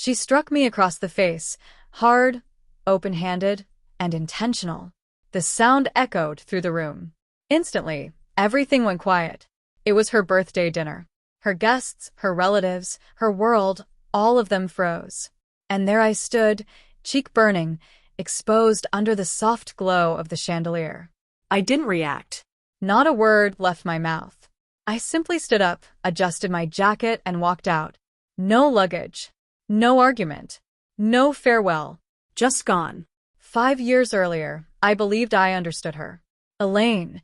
She struck me across the face, hard, open-handed, and intentional. The sound echoed through the room. Instantly, everything went quiet. It was her birthday dinner. Her guests, her relatives, her world, all of them froze. And there I stood, cheek burning, exposed under the soft glow of the chandelier. I didn't react. Not a word left my mouth. I simply stood up, adjusted my jacket, and walked out. No luggage. No argument. No farewell. Just gone. 5 years earlier, I believed I understood her. Elaine.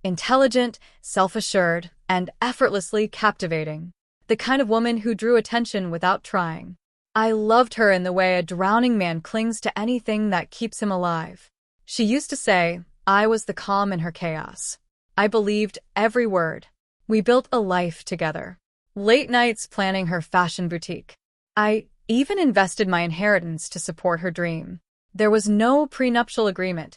Intelligent, self-assured, and effortlessly captivating. The kind of woman who drew attention without trying. I loved her in the way a drowning man clings to anything that keeps him alive. She used to say, I was the calm in her chaos. I believed every word. We built a life together. Late nights planning her fashion boutique. I even invested my inheritance to support her dream. There was no prenuptial agreement.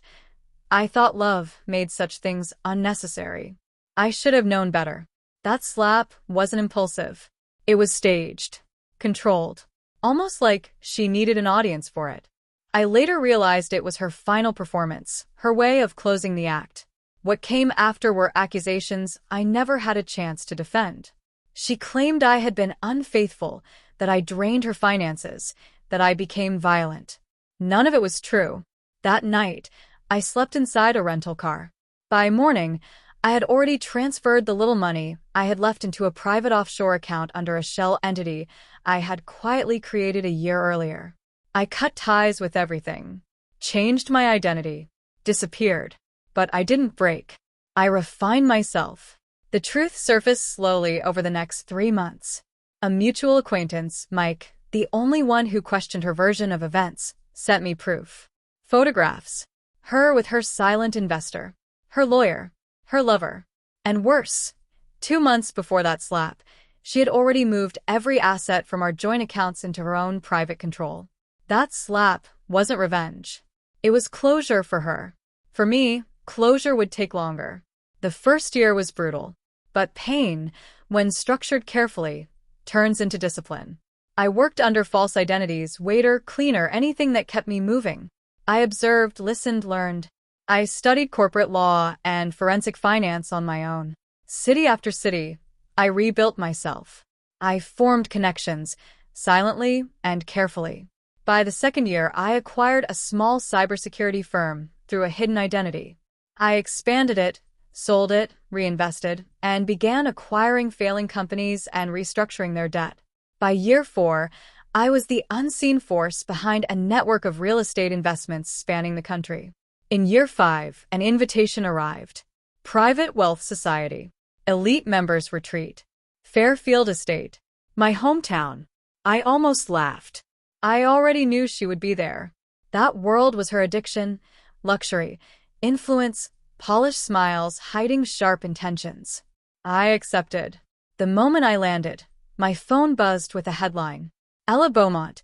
I thought love made such things unnecessary. I should have known better. That slap wasn't impulsive. It was staged, controlled, almost like she needed an audience for it. I later realized it was her final performance, her way of closing the act. What came after were accusations I never had a chance to defend. She claimed I had been unfaithful, that I drained her finances, that I became violent. None of it was true. That night, I slept inside a rental car. By morning, I had already transferred the little money I had left into a private offshore account under a shell entity I had quietly created a year earlier. I cut ties with everything, changed my identity, disappeared. But I didn't break. I refined myself. The truth surfaced slowly over the next 3 months. A mutual acquaintance, Mike, the only one who questioned her version of events, sent me proof. Photographs. Her with her silent investor, her lawyer, her lover. And worse, 2 months before that slap, she had already moved every asset from our joint accounts into her own private control. That slap wasn't revenge. It was closure for her. For me, closure would take longer. The first year was brutal. But pain, when structured carefully, turns into discipline. I worked under false identities, waiter, cleaner, anything that kept me moving. I observed, listened, learned. I studied corporate law and forensic finance on my own. City after city, I rebuilt myself. I formed connections, silently and carefully. By the second year, I acquired a small cybersecurity firm through a hidden identity. I expanded it, sold it, reinvested, and began acquiring failing companies and restructuring their debt. By year 4, I was the unseen force behind a network of real estate investments spanning the country. In year 5, an invitation arrived. Private Wealth Society. Elite Members Retreat. Fairfield Estate. My hometown. I almost laughed. I already knew she would be there. That world was her addiction, luxury, influence, polished smiles hiding sharp intentions. I accepted. The moment I landed, my phone buzzed with a headline. Ella Beaumont,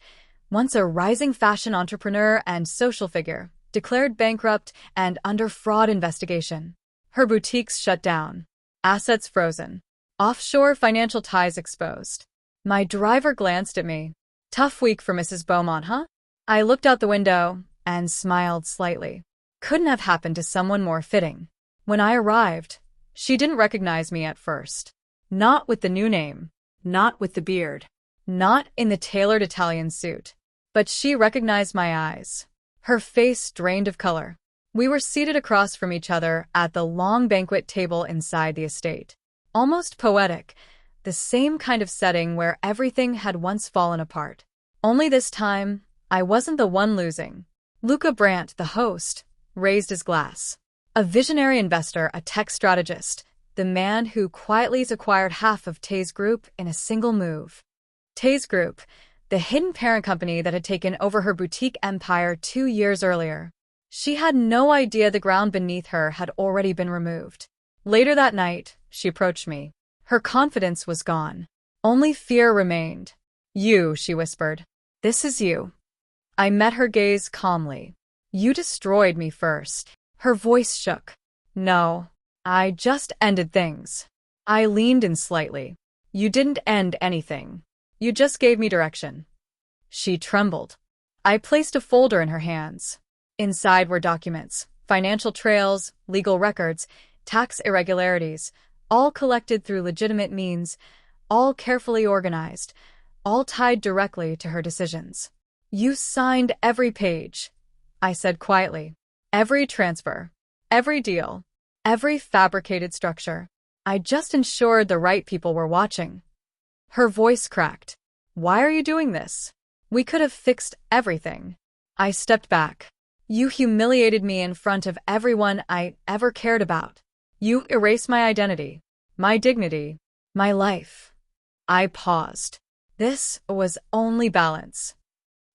once a rising fashion entrepreneur and social figure, declared bankrupt and under fraud investigation. Her boutiques shut down. Assets frozen. Offshore financial ties exposed. My driver glanced at me. Tough week for Mrs. Beaumont, huh? I looked out the window and smiled slightly. Couldn't have happened to someone more fitting. When I arrived, she didn't recognize me at first. Not with the new name. Not with the beard. Not in the tailored Italian suit. But she recognized my eyes. Her face drained of color. We were seated across from each other at the long banquet table inside the estate. Almost poetic. The same kind of setting where everything had once fallen apart. Only this time, I wasn't the one losing. Luca Brandt, the host, raised his glass. A visionary investor, a tech strategist, the man who quietly acquired half of Taze Group in a single move. Taze Group, the hidden parent company that had taken over her boutique empire 2 years earlier. She had no idea the ground beneath her had already been removed. Later that night, she approached me. Her confidence was gone. Only fear remained. You, she whispered. This is you. I met her gaze calmly. You destroyed me first. Her voice shook. No, I just ended things. I leaned in slightly. You didn't end anything. You just gave me direction. She trembled. I placed a folder in her hands. Inside were documents, financial trails, legal records, tax irregularities, all collected through legitimate means, all carefully organized, all tied directly to her decisions. You signed every page, I said quietly. Every transfer, every deal, every fabricated structure. I just ensured the right people were watching. Her voice cracked. Why are you doing this? We could have fixed everything. I stepped back. You humiliated me in front of everyone I ever cared about. You erased my identity, my dignity, my life. I paused. This was only balance.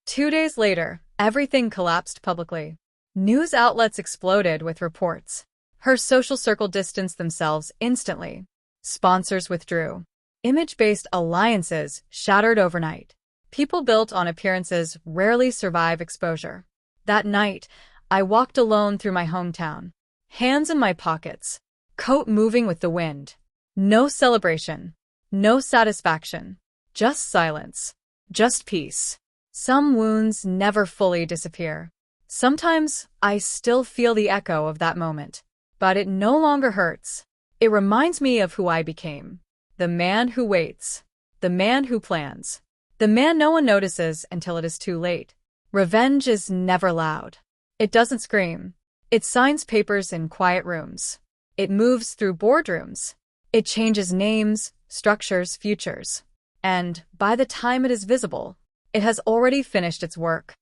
2 days later, everything collapsed publicly. News outlets exploded with reports. Her social circle distanced themselves instantly. Sponsors withdrew. Image-based alliances shattered overnight. People built on appearances rarely survive exposure. That night, I walked alone through my hometown, hands in my pockets, coat moving with the wind. No celebration, no satisfaction, just silence, just peace. Some wounds never fully disappear. Sometimes I still feel the echo of that moment, but it no longer hurts. It reminds me of who I became. The man who waits, the man who plans, the man no one notices until it is too late. Revenge is never loud. It doesn't scream. It signs papers in quiet rooms. It moves through boardrooms. It changes names, structures, futures. And by the time it is visible, it has already finished its work.